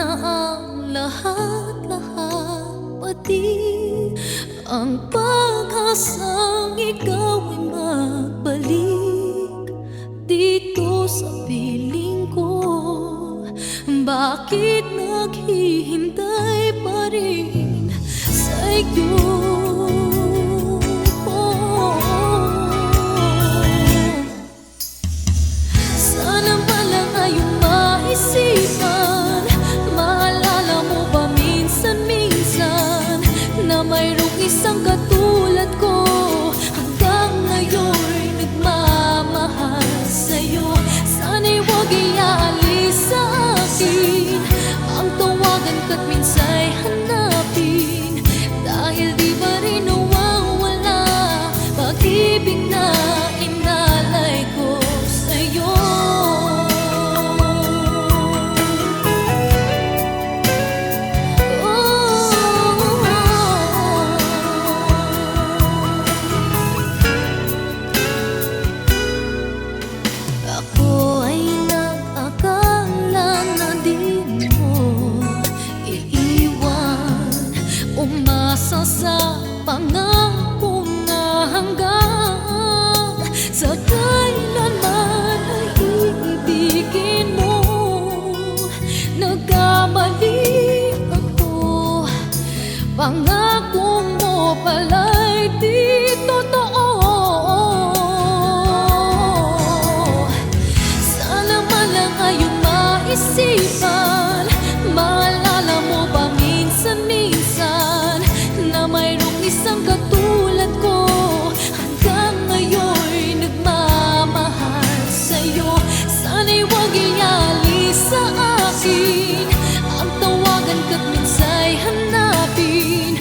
na ang lahat-lahat, pati ang pag-asang ikaw ay magbalik dito sa piling ko. Bakit naghihintay pa rin sa'yo? Sana pala ngayong maisipan, maalala mo ba minsan-minsan na mayroong isang katulad ko hanggang ngayon'y nagmamahal sa'yo. Sana'y huwag iaalis sa akin ang tawagan ka't minsa'y hanapin, dahil di ba rin nawawala pag-ibig na inalay ko sa'yo. Ako ay nag-akala na di mo iiwan, umasa sa pangako na hanggang sa kailanman ay iibigin mo. Nagkamali ako, pangako mo pala'y di totoo. Sana malang ngayong maisipan, maalala mo ba minsan-minsan na mayroong isang katulad ko hanggang ngayon'y nagmamahal sa'yo. Sana'y huwag ialis sa akin ang tawagan ka't minsa'y hanapin,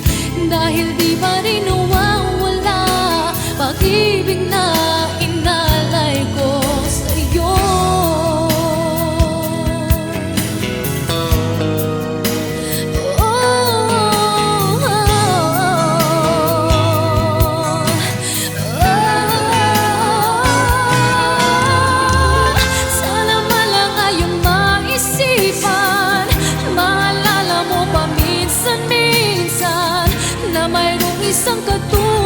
dahil di pa rin nawawala pag-ibig na inalay ko sa'yo. Sana malang ngayong maisipan, maalala mo ba minsan-minsan na mayroong isang katulad